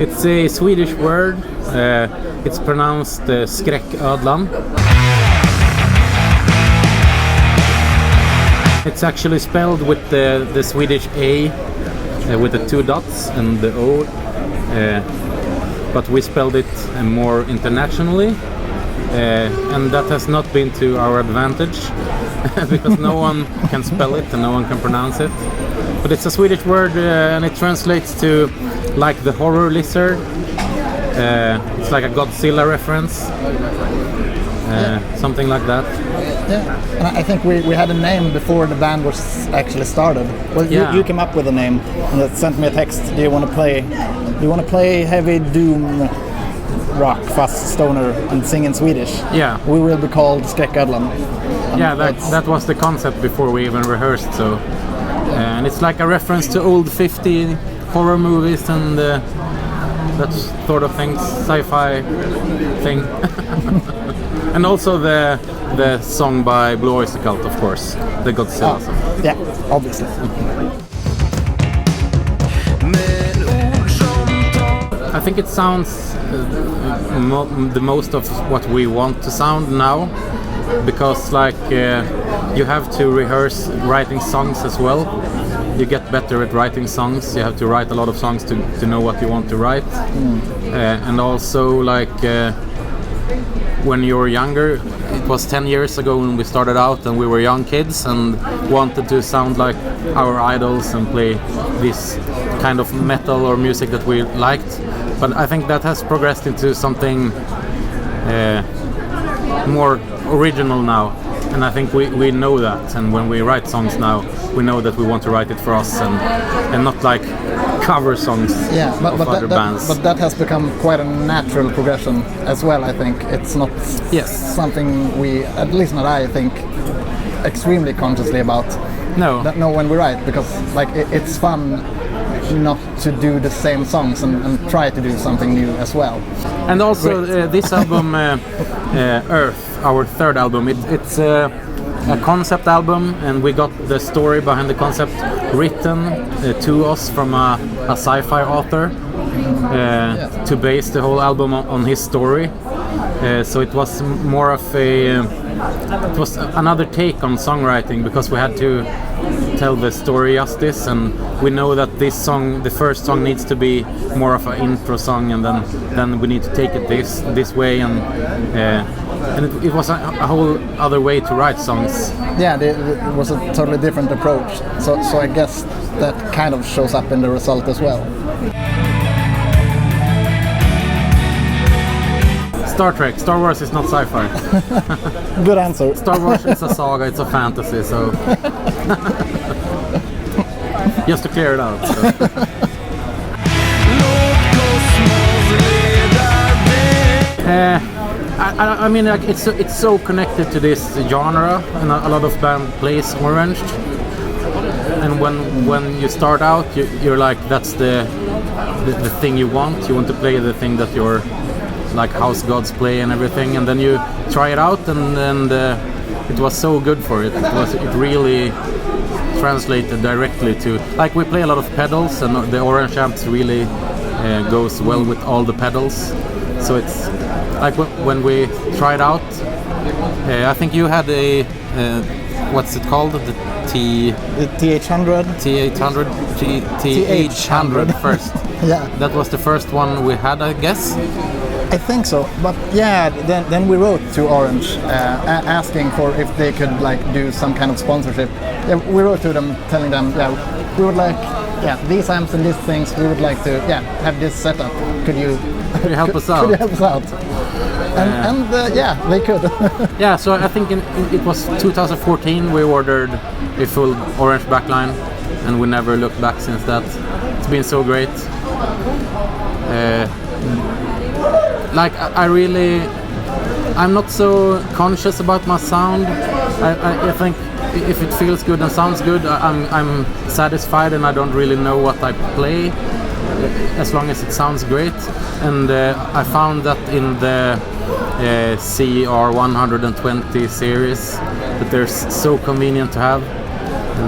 It's a Swedish word. It's pronounced Skraeckoedlan. It's actually spelled with the Swedish A with the 2 dots and the O, but we spelled it more internationally, and that has not been to our advantage because no one can spell it and no one can pronounce it. But it's a Swedish word, and it translates to like the horror lizard. It's like a Godzilla reference, something like that. Yeah, and I think we had a name before the band was actually started. Well, you came up with a name and sent me a text. Do you want to play heavy doom rock, fast stoner, and sing in Swedish? Yeah. We will be called Skraeckoedlan. Yeah, that was the concept before we even rehearsed. So, and it's like a reference to old 50 horror movies and that sort of things, sci-fi thing. And also the song by Blue Oyster Cult, of course, the Godzilla song. Yeah, obviously. I think it sounds the most of what we want to sound now, because like you have to rehearse writing songs as well. You get better at writing songs. You have to write a lot of songs to know what you want to write. And also like when you were younger, it was 10 years ago when we started out and we were young kids and wanted to sound like our idols and play this kind of metal or music that we liked. But I think that has progressed into something more original now. And I think we know that, and when we write songs now, we know that we want to write it for us and not like cover songs of other bands. But that has become quite a natural progression as well, I think. It's not something we, at least not I think, extremely consciously about. No, when we write, because like it's fun not to do the same songs and try to do something new as well. And also this album, Earth, our third album, it's a concept album, and we got the story behind the concept written to us from a sci-fi author to base the whole album on his story. So it was more of it was another take on songwriting, because we had to tell the story justice, and we know that this song, the first song, needs to be more of an intro song, and then we need to take it this way, and it was a whole other way to write songs. Yeah, it was a totally different approach. So I guess that kind of shows up in the result as well. Star Trek. Star Wars is not sci-fi. Good answer. Star Wars is a saga, it's a fantasy, so... Just to clear it out. So. I mean, like, it's so connected to this genre, and a lot of band plays Orange. And when you start out, you're like, that's the thing you want. You want to play the thing that you're like house gods play and everything, and then you try it out, and it was so good for it. It really translated directly to, like, we play a lot of pedals, and the Orange amps really goes well with all the pedals. So it's like when we tried out, I think you had a what's it called? The TH100. TH100 first. Yeah. That was the first one we had, I guess. I think so, but yeah, then we wrote to Orange asking for if they could like do some kind of sponsorship. Yeah, we wrote to them telling them, we would like, these amps and these things, we would like to, have this setup. Could you help us out? Could you help us out? And they could. Yeah, so I think it was 2014 we ordered a full Orange backline, and we never looked back since that. It's been so great. Like I'm not so conscious about my sound. I think if it feels good and sounds good, I'm satisfied, and I don't really know what I play as long as it sounds great. And I found that in the CR120 series that they're so convenient to have.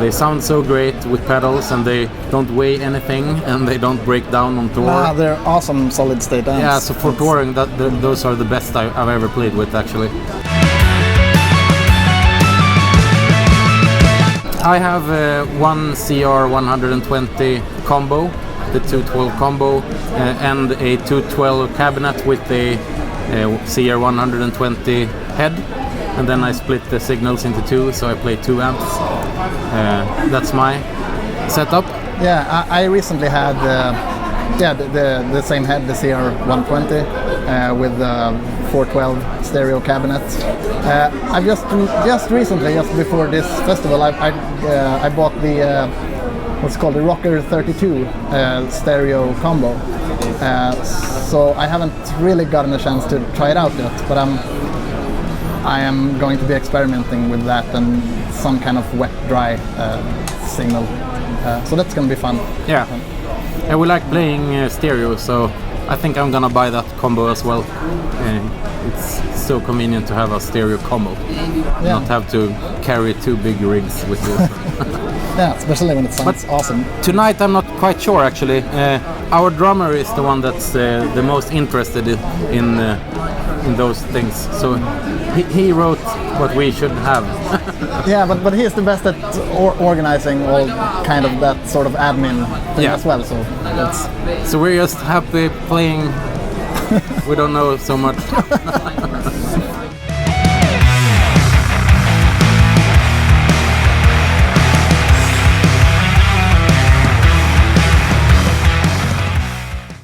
They sound so great with pedals, and they don't weigh anything, and they don't break down on tour. They're awesome solid state amps. Yeah, so for touring, those are the best I've ever played with, actually. I have one CR 120 combo, the 212 combo, and a 212 cabinet with the CR 120 head, and then I split the signals into two, so I play 2 amps. That's my setup. Yeah, I recently had the same head, the CR 120, with 412 stereo cabinet. I've just recently, just before this festival, I bought the what's called the Rocker 32 stereo combo. So I haven't really gotten a chance to try it out yet, but I am going to be experimenting with that and some kind of wet-dry signal. So that's going to be fun. Yeah, and we like playing stereo, so I think I'm gonna buy that combo as well. It's so convenient to have a stereo combo, not have to carry 2 big rigs with you. Yeah, especially when it sounds awesome. Tonight I'm not quite sure, actually. Our drummer is the one that's the most interested in those things, so he wrote what we should have. Yeah, but he's the best at organizing all kind of that sort of admin thing as well. So we're just happy playing. We don't know so much.